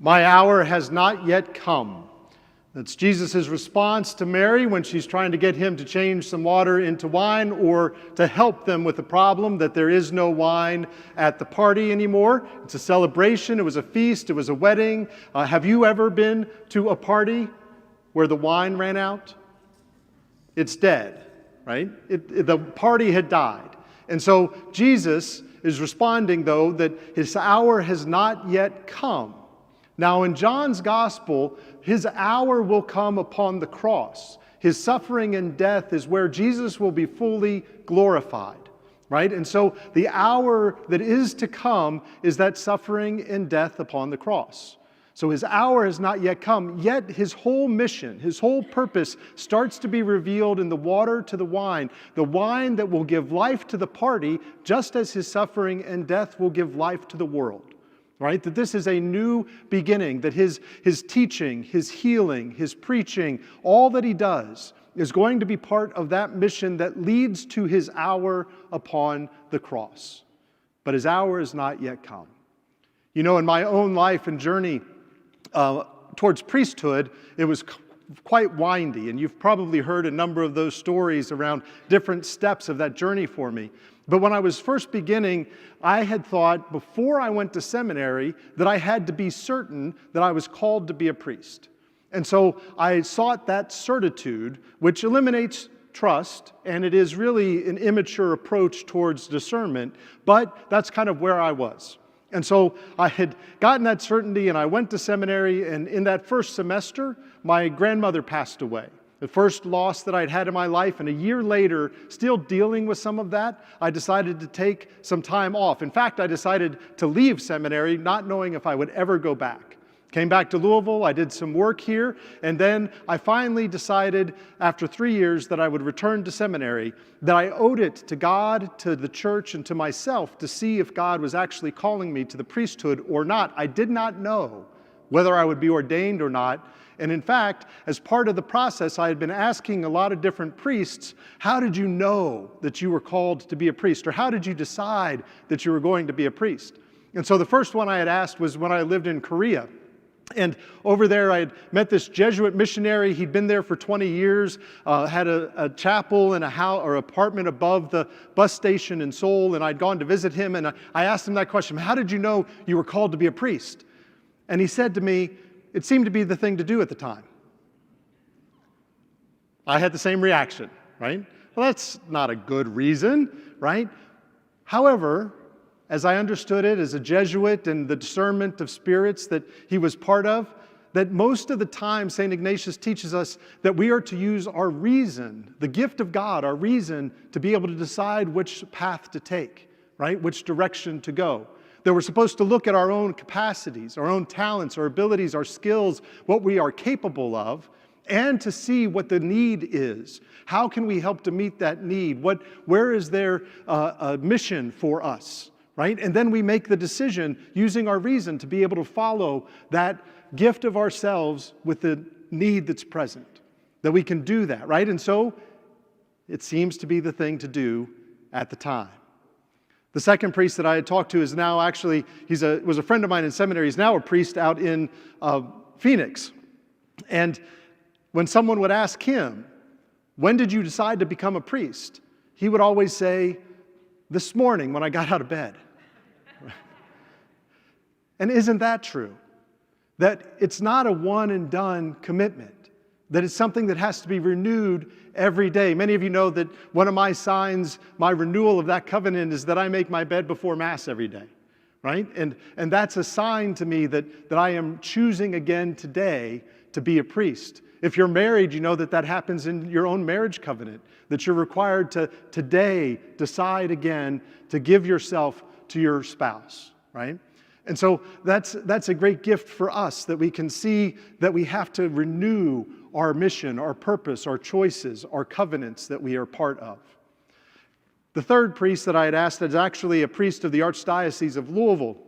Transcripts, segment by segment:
My hour has not yet come. That's Jesus' response to Mary when she's trying to get him to change some water into wine or to help them with the problem that there is no wine at the party anymore. It's a celebration. It was a feast. It was a wedding. Have you ever been to a party where the wine ran out? It's dead, right? The party had died. And so Jesus is responding, though, that his hour has not yet come. Now, in John's gospel, his hour will come upon the cross. His suffering and death is where Jesus will be fully glorified, right? And so the hour that is to come is that suffering and death upon the cross. So his hour has not yet come, yet his whole mission, his whole purpose starts to be revealed in the water to the wine that will give life to the party, just as his suffering and death will give life to the world. Right? That this is a new beginning, that his teaching, his healing, his preaching, all that he does is going to be part of that mission that leads to his hour upon the cross. But his hour is not yet come. You know, in my own life and journey towards priesthood, it was quite windy, and you've probably heard a number of those stories around different steps of that journey for me. But when I was first beginning, I had thought before I went to seminary that I had to be certain that I was called to be a priest. And so I sought that certitude, which eliminates trust, and it is really an immature approach towards discernment, but that's kind of where I was. And so I had gotten that certainty, and I went to seminary, and in that first semester, my grandmother passed away. The first loss that I'd had in my life, and a year later, still dealing with some of that, I decided to take some time off. In fact, I decided to leave seminary, not knowing if I would ever go back. Came back to Louisville, I did some work here, and then I finally decided, after 3 years, that I would return to seminary, that I owed it to God, to the church, and to myself to see if God was actually calling me to the priesthood or not. I did not know whether I would be ordained or not. And in fact, as part of the process, I had been asking a lot of different priests, how did you know that you were called to be a priest? Or how did you decide that you were going to be a priest? And so the first one I had asked was when I lived in Korea. And over there, I had met this Jesuit missionary. He'd been there for 20 years, had a chapel and a house or apartment above the bus station in Seoul. And I'd gone to visit him, and I asked him that question, how did you know you were called to be a priest? And he said to me, it seemed to be the thing to do at the time. I had the same reaction, right? Well, that's not a good reason, right? However, as I understood it as a Jesuit and the discernment of spirits that he was part of, that most of the time St. Ignatius teaches us that we are to use our reason, the gift of God, our reason, to be able to decide which path to take, right? Which direction to go. That we're supposed to look at our own capacities, our own talents, our abilities, our skills, what we are capable of, and to see what the need is. How can we help to meet that need? Where is there a mission for us, right? And then we make the decision using our reason to be able to follow that gift of ourselves with the need that's present. That we can do that, right? And so it seems to be the thing to do at the time. The second priest that I had talked to is now actually, was a friend of mine in seminary. He's now a priest out in Phoenix. And when someone would ask him, when did you decide to become a priest? He would always say, this morning when I got out of bed. And isn't that true? That it's not a one and done commitment. That it's something that has to be renewed every day. Many of you know that one of my signs, my renewal of that covenant, is that I make my bed before Mass every day, right? And that's a sign to me that I am choosing again today to be a priest. If you're married, you know that happens in your own marriage covenant, that you're required to today decide again to give yourself to your spouse, right? And so that's a great gift for us, that we can see that we have to renew our mission, our purpose, our choices, our covenants that we are part of. The third priest that I had asked is actually a priest of the Archdiocese of Louisville.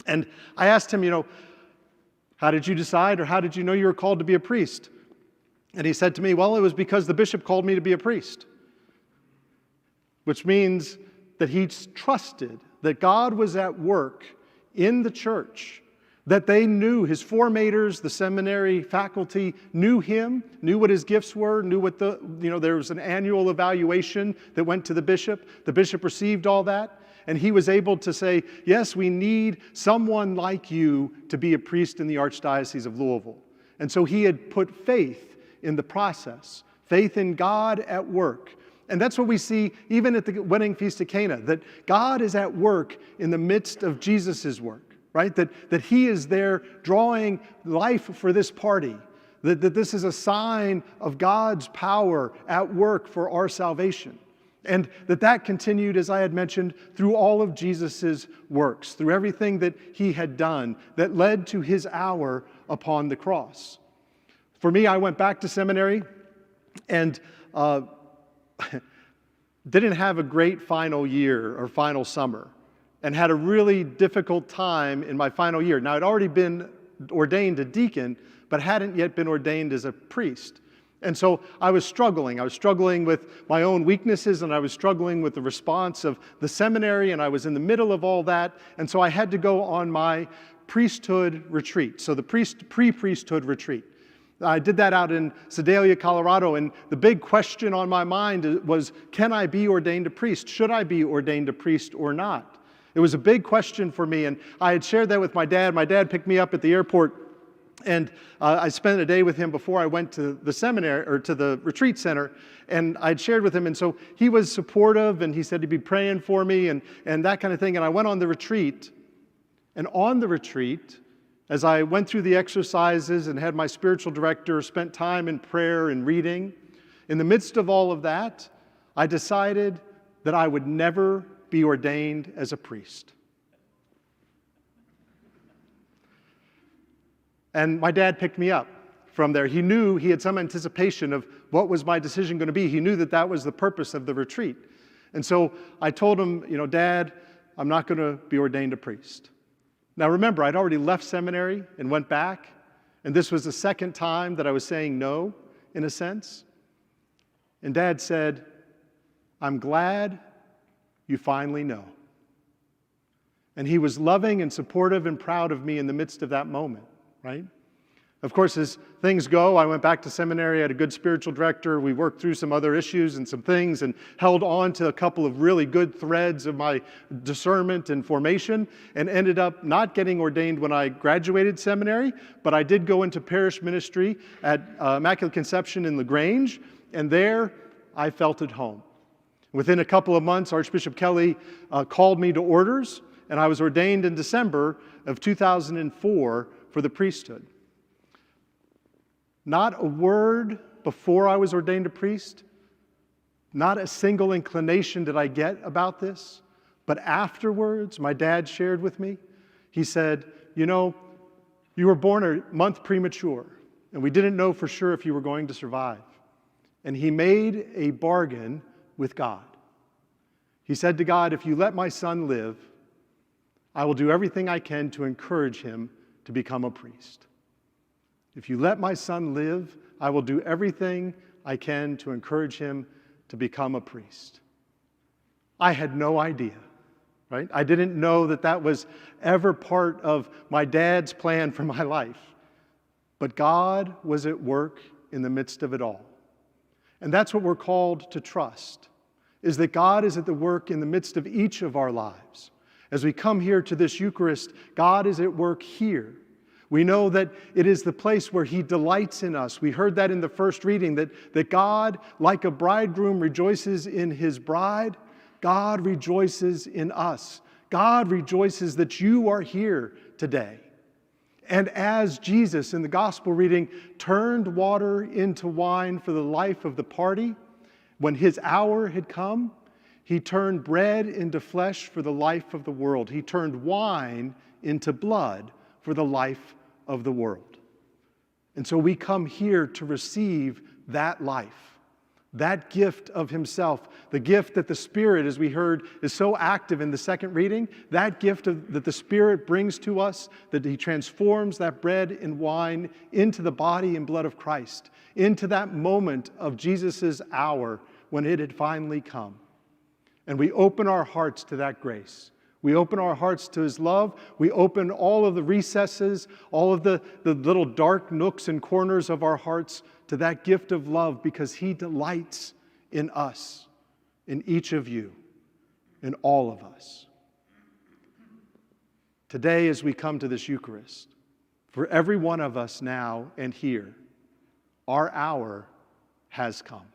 And I asked him, how did you decide, or how did you know you were called to be a priest? And he said to me, well, it was because the bishop called me to be a priest. Which means that he trusted that God was at work in the church, That they knew, his formators, the seminary faculty, knew him, knew what his gifts were, knew what there was an annual evaluation that went to the bishop. The bishop received all that, and he was able to say, yes, we need someone like you to be a priest in the Archdiocese of Louisville. And so he had put faith in the process, faith in God at work. And that's what we see even at the wedding feast of Cana, that God is at work in the midst of Jesus' work. Right? That he is there drawing life for this party. That this is a sign of God's power at work for our salvation. And that continued, as I had mentioned, through all of Jesus' works, through everything that he had done that led to his hour upon the cross. For me, I went back to seminary and didn't have a great final year or final summer, and had a really difficult time in my final year. Now, I'd already been ordained a deacon, but hadn't yet been ordained as a priest. And so I was struggling. I was struggling with my own weaknesses, and I was struggling with the response of the seminary, and I was in the middle of all that. And so I had to go on my priesthood retreat, so the pre-priesthood retreat. I did that out in Sedalia, Colorado, and the big question on my mind was, can I be ordained a priest? Should I be ordained a priest or not? It was a big question for me, and I had shared that with my dad. My dad picked me up at the airport, and I spent a day with him before I went to the seminary, or to the retreat center, and I'd shared with him, and so he was supportive, and he said he'd be praying for me, and that kind of thing, and I went on the retreat, and on the retreat, as I went through the exercises and had my spiritual director, spent time in prayer and reading, in the midst of all of that, I decided that I would never be ordained as a priest. And my dad picked me up from there. He knew, he had some anticipation of what was my decision going to be. He knew that was the purpose of the retreat. And so I told him, Dad, I'm not going to be ordained a priest. Now remember, I'd already left seminary and went back, and this was the second time that I was saying no, in a sense. And Dad said, I'm glad you finally know. And he was loving and supportive and proud of me in the midst of that moment, right? Of course, as things go, I went back to seminary, I had a good spiritual director, we worked through some other issues and some things and held on to a couple of really good threads of my discernment and formation, and ended up not getting ordained when I graduated seminary, but I did go into parish ministry at Immaculate Conception in LaGrange, and there I felt at home. Within a couple of months, Archbishop Kelly called me to orders, and I was ordained in December of 2004 for the priesthood. Not a word before I was ordained a priest, not a single inclination did I get about this, but afterwards, my dad shared with me, he said, you were born a month premature, and we didn't know for sure if you were going to survive. And he made a bargain with God. He said to God, if you let my son live, I will do everything I can to encourage him to become a priest. If you let my son live, I will do everything I can to encourage him to become a priest. I had no idea, right? I didn't know that was ever part of my dad's plan for my life. But God was at work in the midst of it all. And that's what we're called to trust, is that God is at the work in the midst of each of our lives. As we come here to this Eucharist, God is at work here. We know that it is the place where he delights in us. We heard that in the first reading, that God, like a bridegroom, rejoices in his bride. God rejoices in us. God rejoices that you are here today. And as Jesus in the gospel reading turned water into wine for the life of the party, when his hour had come, he turned bread into flesh for the life of the world. He turned wine into blood for the life of the world. And so we come here to receive that life, that gift of himself, the gift that the Spirit, as we heard, is so active in the second reading, that gift that the Spirit brings to us, that he transforms that bread and wine into the body and blood of Christ, into that moment of Jesus' hour when it had finally come. And we open our hearts to that grace. We open our hearts to his love. We open all of the recesses, all of the little dark nooks and corners of our hearts to that gift of love because he delights in us, in each of you, in all of us. Today, as we come to this Eucharist, for every one of us now and here, our hour has come.